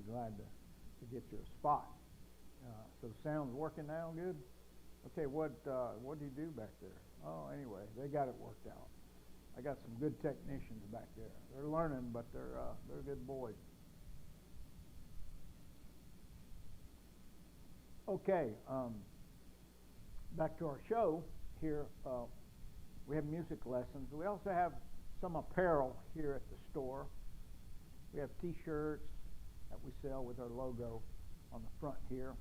glad to get you a spot. So the sound's working now, good? Okay, what do you do back there? Oh, anyway, they got it worked out. I got some good technicians back there. They're learning, but they're good boys. Okay, back to our show here. We have music lessons. We also have some apparel here at the store. We have T-shirts that we sell with our logo on the front here.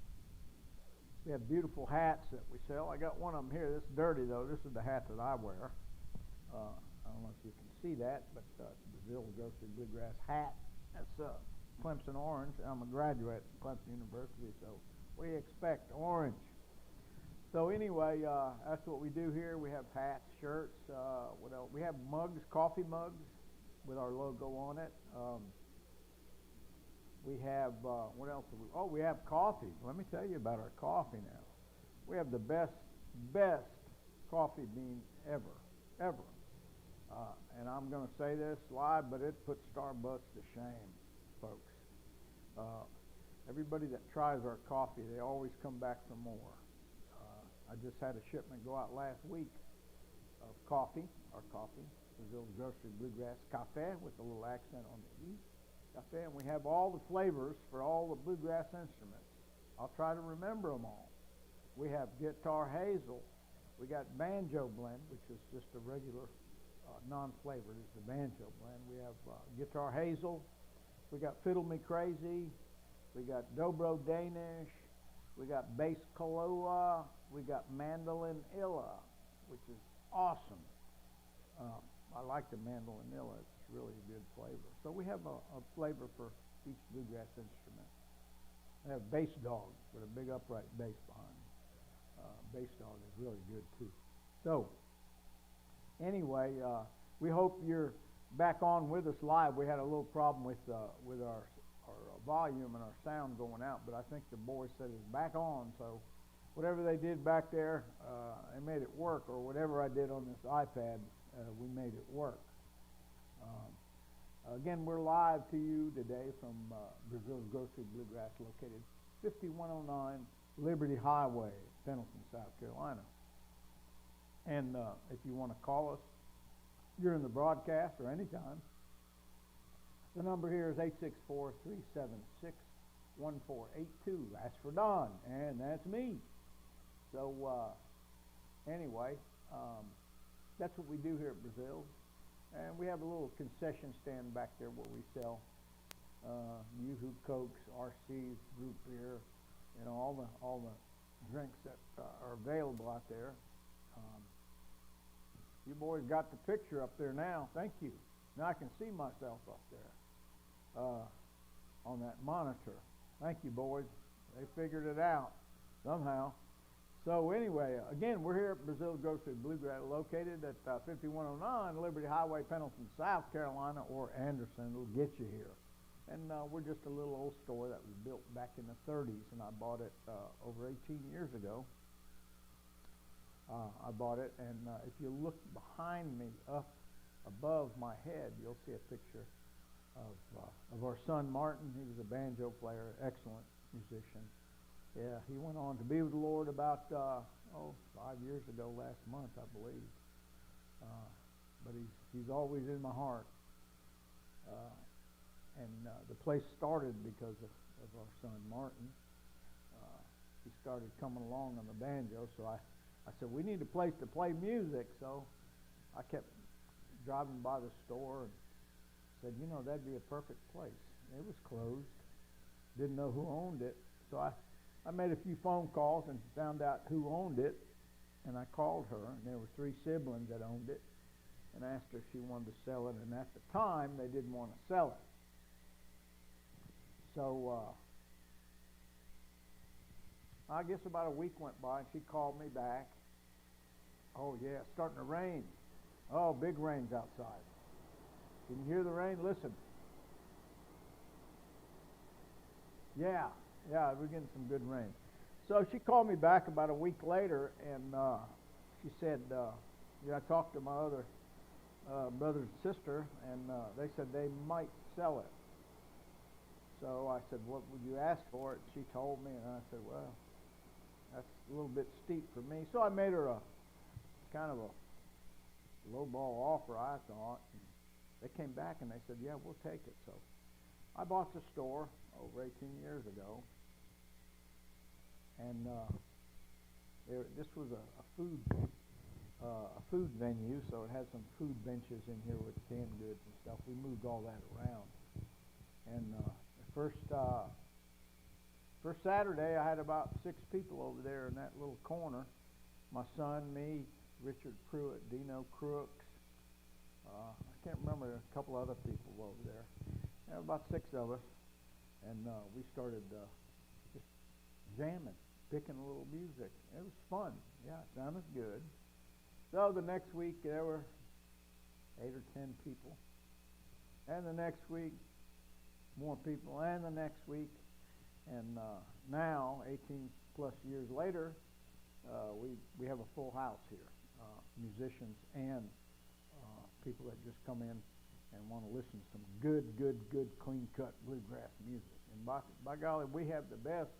We have beautiful hats that we sell. I got one of them here. This is dirty, though. This is the hat that I wear. I don't know if you can see that, but Breazeale Grocery Bluegrass hat. That's Clemson orange. I'm a graduate at Clemson University, so what do you expect? Orange. So anyway, that's what we do here. We have hats, shirts. What else? We have mugs, coffee mugs with our logo on it. We have, what else? We have coffee. Let me tell you about our coffee now. We have the best coffee bean ever. And I'm going to say this live, but it puts Starbucks to shame, folks. Everybody that tries our coffee, they always come back for more. I just had a shipment go out last week of coffee, our coffee, Breazeale Grocery Bluegrass Cafe with a little accent on the E. Cafe, and we have all the flavors for all the bluegrass instruments. I'll try to remember them all. We have guitar hazel. We got banjo blend, which is just a regular non-flavored. It's the banjo blend. We have guitar hazel. We got Fiddle Me Crazy. We got Dobro Danish. We got bass Kaloa. We got mandolin illa, which is awesome. I like the mandolin illa. It's really a good flavor. So we have a flavor for each bluegrass instrument. We have bass dog with a big upright bass behind it. Bass dog is really good too. So anyway, we hope you're back on with us live. We had a little problem with our volume and our sound going out, but I think the boys said it's back on. So whatever they did back there, they made it work, or whatever I did on this iPad, we made it work. Again, we're live to you today from Breazeale Grocery Bluegrass, located 5109 Liberty Highway, Pendleton, South Carolina. And if you want to call us during the broadcast or anytime, the number here is 864-376-1482. That's for Don, and that's me. So anyway, that's what we do here at Breazeale. And we have a little concession stand back there where we sell Yoo-Hoo Cokes, RCs, root beer, all the drinks that are available out there. You boys got the picture up there now. Thank you. Now I can see myself up there on that monitor. Thank you, boys. They figured it out somehow. So anyway, again, we're here at Breazeale Grocery Bluegrass, located at 5109 Liberty Highway, Pendleton, South Carolina, or Anderson. It'll get you here. And we're just a little old store that was built back in the 30s, and I bought it over 18 years ago. I bought it, and if you look behind me, up above my head, you'll see a picture of our son Martin. He was a banjo player, excellent musician. Yeah, he went on to be with the Lord about 5 years ago, last month, I believe. But he's always in my heart. And the place started because of our son Martin. He started coming along on the banjo, so I said, we need a place to play music. So I kept driving by the store and said, that'd be a perfect place. It was closed. Didn't know who owned it. So I made a few phone calls and found out who owned it. And I called her, and there were 3 siblings that owned it, and asked her if she wanted to sell it. And at the time, they didn't want to sell it. So I guess about a week went by, and she called me back. Oh, yeah, it's starting to rain. Oh, big rain's outside. Can you hear the rain? Listen. Yeah, we're getting some good rain. So she called me back about a week later, and she said, I talked to my other brother and sister, and they said they might sell it. So I said, what would you ask for it? She told me, and I said, well, that's a little bit steep for me. So I made her a kind of a lowball offer, I thought. And they came back and they said, yeah, we'll take it. So I bought the store over 18 years ago. And this was a food venue, so it had some food benches in here with canned goods and stuff. We moved all that around. And the first Saturday, I had about 6 people over there in that little corner. My son, me, Richard Pruitt, Dino Crooks. I can't remember, a couple other people over there. There were about 6 of us. And we started just jamming, picking a little music. It was fun. Yeah, it sounded good. So the next week there were 8 or 10 people. And the next week, more people. And the next week. And now, 18 plus years later, we have a full house here. Musicians and people that just come in and want to listen to some good, clean-cut bluegrass music. And by golly, we have the best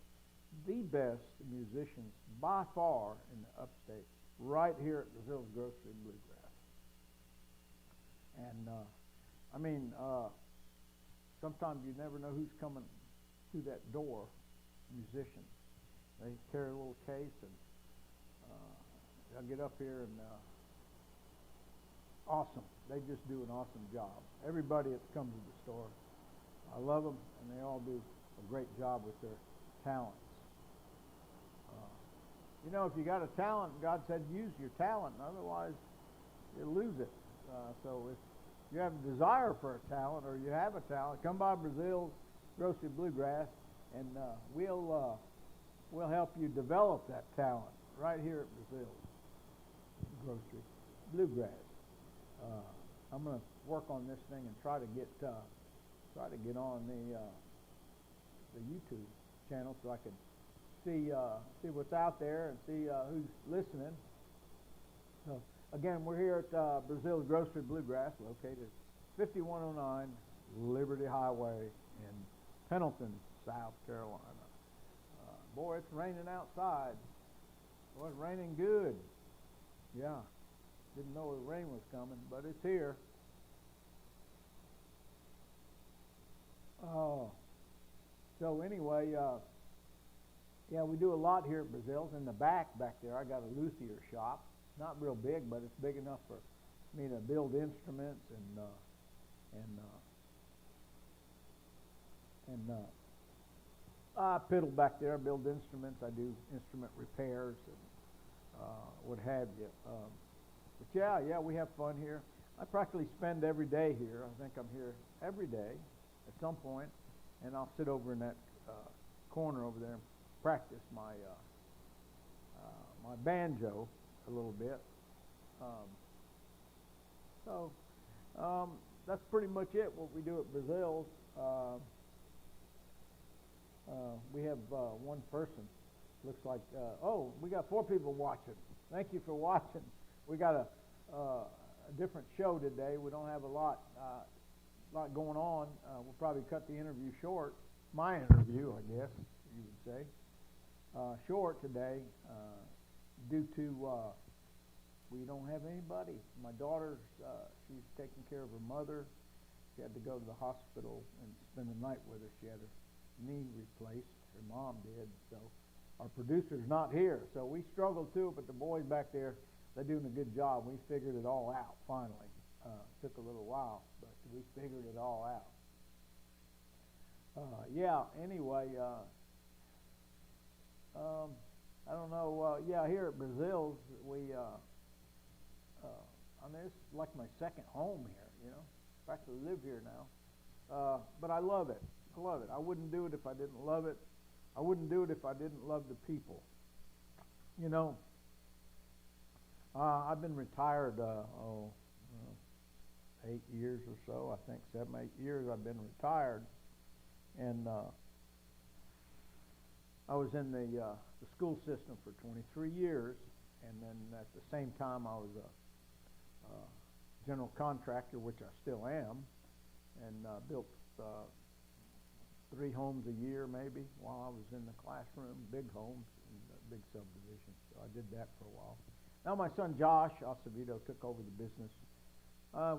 musicians by far in the upstate, right here at Breazeale's Grocery and Bluegrass. And sometimes you never know who's coming through that door. Musicians, they carry a little case, and they'll get up here and awesome. They just do an awesome job. Everybody that comes to the store, I love them, and they all do a great job with their talents. If you got a talent, God said use your talent, otherwise you'll lose it. So if you have a desire for a talent, or you have a talent, come by Breazeale's Grocery Bluegrass, and we'll help you develop that talent right here at Breazeale's Grocery Bluegrass. I'm going to work on this thing and try to get on the YouTube channel so I can see what's out there and see who's listening. So again, we're here at Breazeale's Grocery Bluegrass, located 5109 Liberty Highway in Pendleton, South Carolina. Boy, it's raining outside. Boy, it's raining good. Yeah, didn't know the rain was coming, but it's here. So anyway, yeah, we do a lot here at Breazeale's. In the back there, I got a luthier shop. Not real big, but it's big enough for me to build instruments and I piddle back there. I build instruments. I do instrument repairs and what have you. But yeah, we have fun here. I practically spend every day here. I think I'm here every day at some point, and I'll sit over in that corner over there and practice my my banjo a little bit. So that's pretty much it. What we do at Breazeale's. We have one person. Looks like we got 4 people watching. Thank you for watching. We got a different show today. We don't have a lot going on. We'll probably cut the interview short. My interview, I guess you would say, short today due to we don't have anybody. My daughter's she's taking care of her mother. She had to go to the hospital and spend the night with her. She had her knee replaced. Her mom did. So our producer's not here. So we struggled too, but the boys back there, they're doing a good job. We figured it all out finally. Took a little while, but we figured it all out. Anyway, I don't know. Here at Breazeale's, it's like my second home here, Practically live here now. But I love it. I wouldn't do it if I didn't love it. I wouldn't do it if I didn't love the people. I've been retired 8 years or so. I think 7, 8 years I've been retired. And I was in the school system for 23 years. And then at the same time I was a general contractor, which I still am, and built 3 homes a year maybe while I was in the classroom, big homes, in the big subdivision. So I did that for a while. Now my son Josh Acevedo took over the business.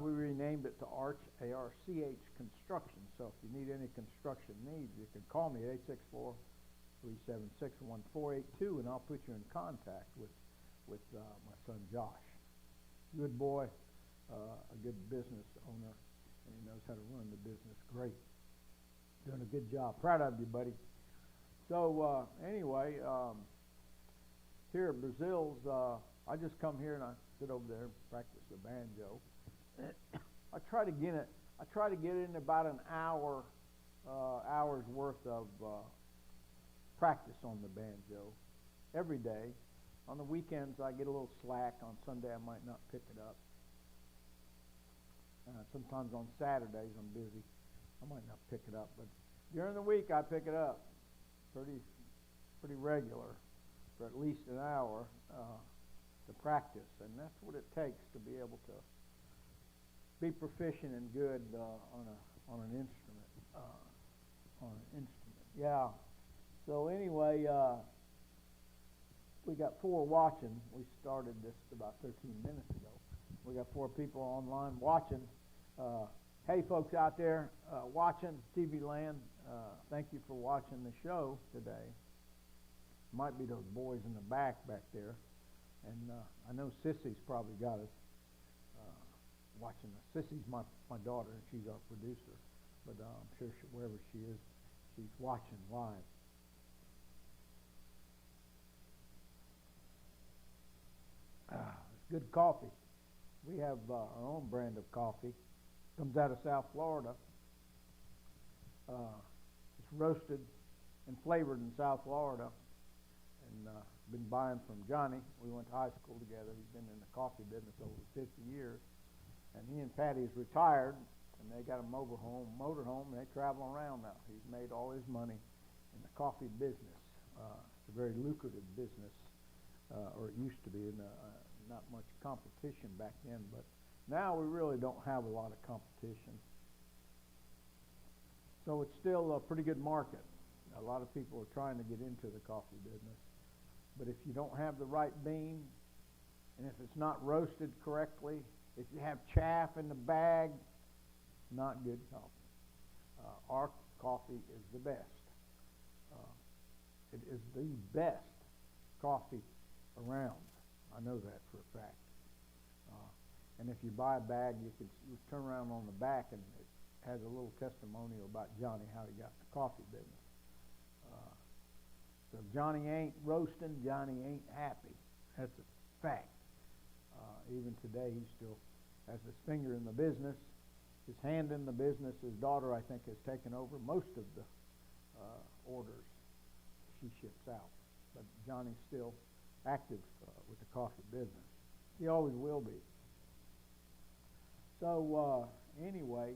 We renamed it to Arch, A-R-C-H Construction. So if you need any construction needs, you can call me at 864-376-1482, and I'll put you in contact with my son Josh. Good boy, a good business owner, and he knows how to run the business great. Doing a good job. Proud of you, buddy. So anyway, here at Breazeale's, I just come here and I sit over there and practice the banjo. I try to get in about an hour's worth of practice on the banjo every day. On the weekends, I get a little slack. On Sunday, I might not pick it up. Sometimes on Saturdays, I'm busy. I might not pick it up, but during the week, I pick it up pretty regular for at least an hour to practice, and that's what it takes to be able to be proficient and good on an instrument. Yeah. So anyway, we got 4 watching. We started this about 13 minutes ago. We got 4 people online watching. Hey, folks out there watching TV Land, thank you for watching the show today. Might be those boys in the back there. And I know Sissy's probably got us watching us. Sissy's my daughter, and she's our producer. But I'm sure wherever she is, she's watching live. It's good coffee. We have our own brand of coffee. Comes out of South Florida. It's roasted and flavored in South Florida. And been buying from Johnny. We went to high school together. He's been in the coffee business over 50 years. And he and Patty's retired, and they got a motorhome, and they travel around now. He's made all his money in the coffee business. It's a very lucrative business, or it used to be, and not much competition back then, but now we really don't have a lot of competition. So it's still a pretty good market. A lot of people are trying to get into the coffee business. But if you don't have the right bean, and if it's not roasted correctly, if you have chaff in the bag, not good coffee. Our coffee is the best. It is the best coffee around. I know that for a fact. And if you buy a bag, you turn around on the back, and it has a little testimonial about Johnny, how he got the coffee business. So if Johnny ain't roasting, Johnny ain't happy. That's a fact. Even today, he still has his finger in the business, his hand in the business. His daughter, I think, has taken over most of the orders she ships out. But Johnny's still active with the coffee business. He always will be. So anyway,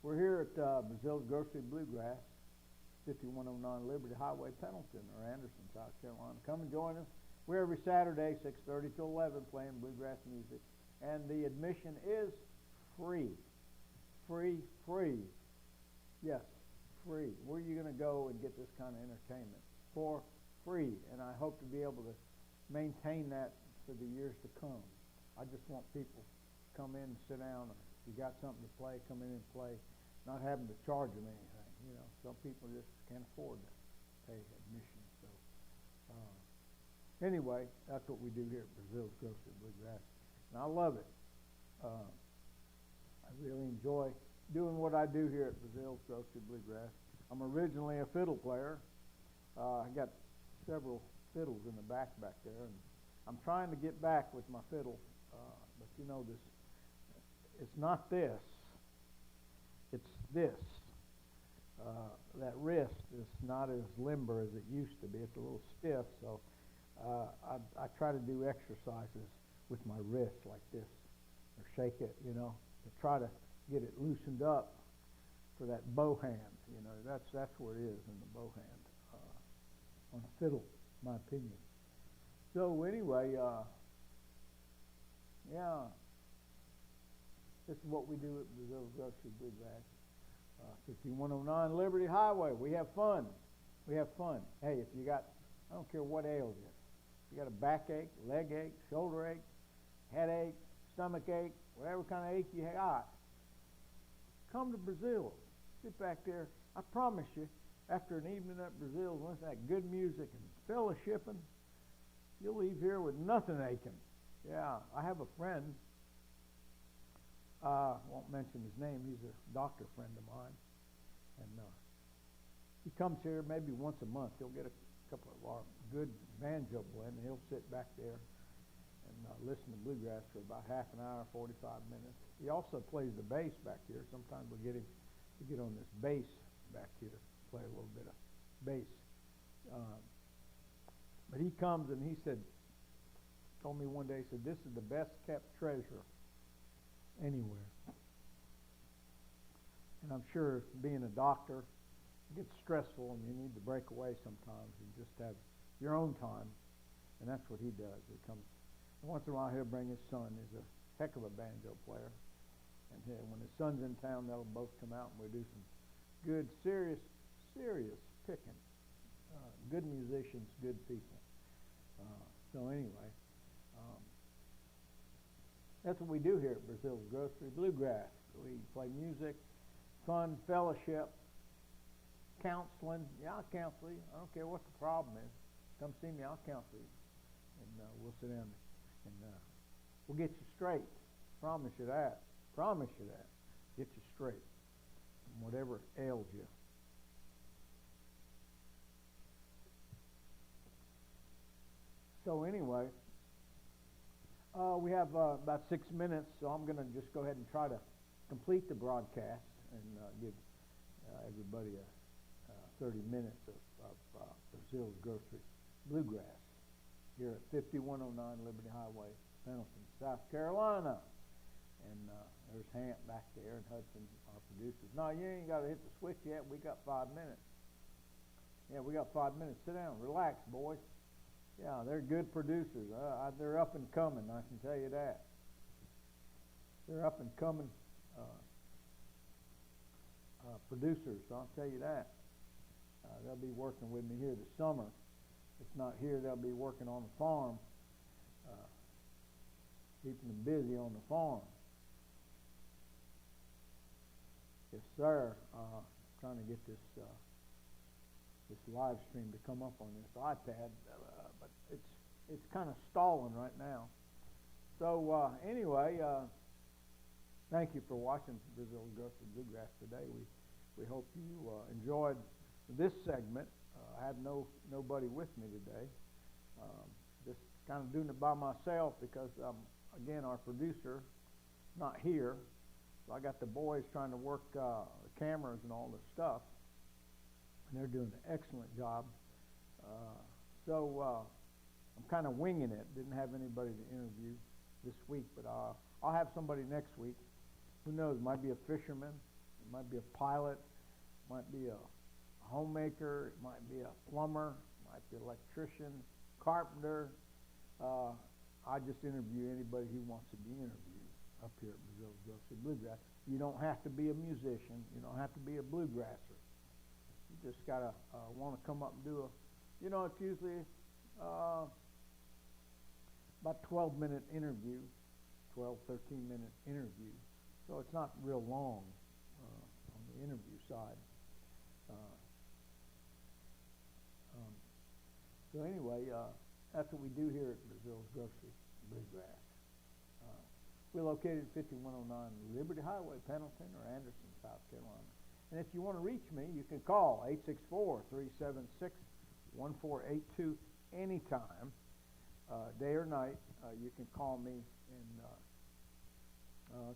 we're here at Breazeale's Grocery Bluegrass, 5109 Liberty Highway, Pendleton, or Anderson, South Carolina. Come and join us. We're every Saturday, 6:30 to 11, playing bluegrass music. And the admission is free. Free. Yes, free. Where are you going to go and get this kind of entertainment? For free. And I hope to be able to maintain that for the years to come. I just want people to come in and sit down. If you got something to play, come in and play. Not having to charge them anything. You know, some people just can't afford to pay admission. So anyway, that's what we do here at Breazeale's Grocery Bluegrass. And I love it. I really enjoy doing what I do here at Breazeale's Grocery Bluegrass. I'm originally a fiddle player. I got several fiddles in the back there, and I'm trying to get back with my fiddle. But you know, it's not this. It's this. That wrist is not as limber as it used to be. It's a little stiff, so I try to do exercises with my wrist like this, or shake it, you know, to try to get it loosened up for that bow hand. You know, that's where it is, in the bow hand on a fiddle, my opinion. So anyway, yeah, this is what we do at Breazeale's Grocery Bluegrass. 5109 Liberty Highway. We have fun. We have fun. Hey, if you got, I don't care what ails you. If you got a backache, leg ache, shoulder ache, headache, stomach ache, whatever kind of ache you got, come to Breazeale. Sit back there. I promise you, after an evening at Breazeale, with that good music and fellowshipping, you'll leave here with nothing aching. Yeah, I have a friend. Won't mention his name. He's a doctor friend of mine, and he comes here maybe once a month. He'll get a couple of our good banjo blend, and he'll sit back there and listen to bluegrass for about half an hour, 45 minutes. He also plays the bass back here. Sometimes we get him to get on this bass back here, play a little bit of bass. But he comes and he told me one day, he said, this is the best kept treasure anywhere. And I'm sure being a doctor, it gets stressful and you need to break away sometimes and just have your own time. And that's what he does. He comes, once in a while he'll bring his son. He's a heck of a banjo player. And when his son's in town, they'll both come out and we do some good, serious picking. Good musicians, good people. So anyway, that's what we do here at Breazeale's Grocery. Bluegrass. We play music, fun, fellowship, counseling. Yeah, I'll counsel you. I don't care what the problem is. Come see me, I'll counsel you. And we'll sit down and we'll get you straight. Promise you that. Promise you that. Get you straight from whatever ails you. So anyway, we have about 6 minutes, so I'm going to just go ahead and try to complete the broadcast and give everybody 30 minutes of Breazeale's Grocery Bluegrass here at 5109 Liberty Highway, Pendleton, South Carolina. And there's Hamp back there and Hudson, our producers. No, you ain't got to hit the switch yet. We got 5 minutes. Yeah, we got 5 minutes. Sit down. Relax, boys. Yeah, they're good producers. They're up and coming, I can tell you that. They're up and coming producers, I'll tell you that. They'll be working with me here this summer. If not here, they'll be working on the farm, keeping them busy on the farm. Yes, sir. Trying to get this live stream to come up on this iPad, but it's kind of stalling right now. So anyway, thank you for watching Breazeale Grocery Bluegrass today. We hope you enjoyed this segment. I have nobody with me today. Just kind of doing it by myself because again, our producer not here, so I got the boys trying to work the cameras and all this stuff. And they're doing an excellent job. So I'm kind of winging it. Didn't have anybody to interview this week, but I'll have somebody next week. Who knows? It might be a fisherman. It might be a pilot. It might be a homemaker. It might be a plumber. It might be an electrician, carpenter. I just interview anybody who wants to be interviewed up here at Breazeale's Grocery Bluegrass. You don't have to be a musician. You don't have to be a bluegrasser. You just got to want to come up and do it's usually about 12-minute interview, 12, 13-minute interview. So it's not real long on the interview side. So anyway, that's what we do here at Breazeale's Grocery Bluegrass. We're located at 5109 Liberty Highway, Pendleton, or Anderson, South Carolina. And if you want to reach me, you can call 864-376-1482 anytime, day or night. You can call me and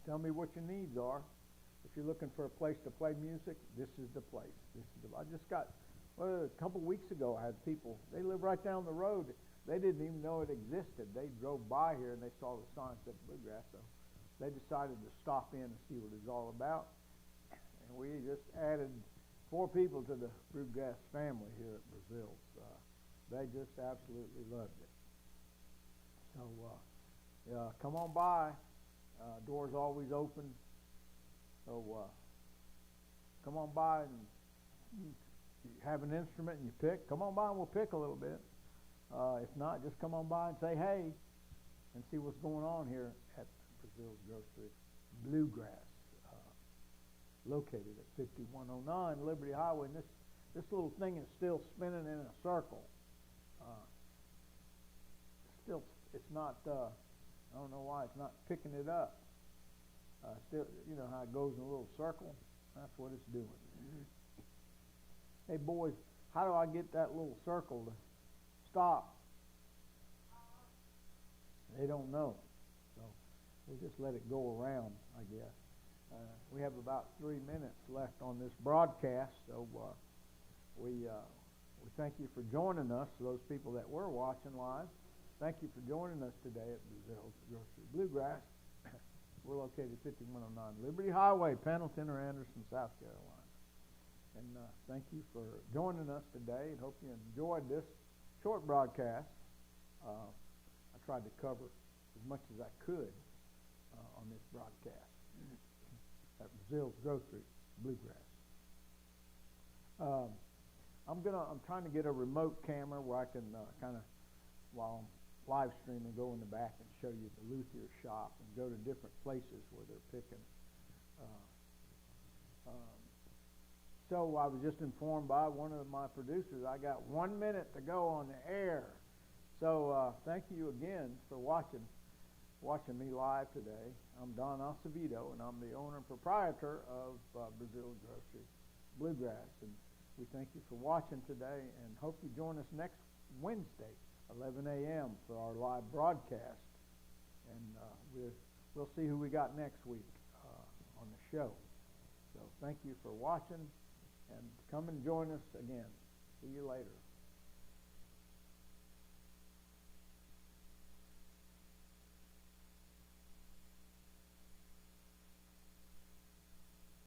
tell me what your needs are. If you're looking for a place to play music, this is the place. I just got, a couple weeks ago, I had people, they live right down the road. They didn't even know it existed. They drove by here and they saw the sign that said Bluegrass, so they decided to stop in and see what it's all about. And we just added 4 people to the Bluegrass family here at Breazeale. They just absolutely loved it. So come on by. Doors always open. So come on by and you have an instrument and you pick, come on by and we'll pick a little bit. If not, just come on by and say hey and see what's going on here at Breazeale's Grocery Bluegrass, located at 5109 Liberty Highway. And this little thing is still spinning in a circle. It's not, I don't know why it's not picking it up. Still, you know how it goes in a little circle? That's what it's doing. Hey boys, how do I get that little circle to stop? They don't know. So we'll just let it go around, I guess. We have about 3 minutes left on this broadcast, so we thank you for joining us, those people that were watching live. Thank you for joining us today at Breazeale's Grocery Bluegrass. We're located at 5109 Liberty Highway, Pendleton or Anderson, South Carolina. And thank you for joining us today, and hope you enjoyed this short broadcast. I tried to cover as much as I could on this broadcast at Breazeale's Grocery Bluegrass. I'm trying to get a remote camera where I can kind of, while I'm live streaming, go in the back and show you the luthier shop and go to different places where they're picking. So I was just informed by one of my producers I got 1 minute to go on the air. So thank you again for watching me live today. I'm Don Acevedo, and I'm the owner and proprietor of Breazeale Grocery Bluegrass. And we thank you for watching today, and hope you join us next Wednesday, 11 a.m. for our live broadcast. And we'll see who we got next week on the show. So thank you for watching, and come and join us again. See you later.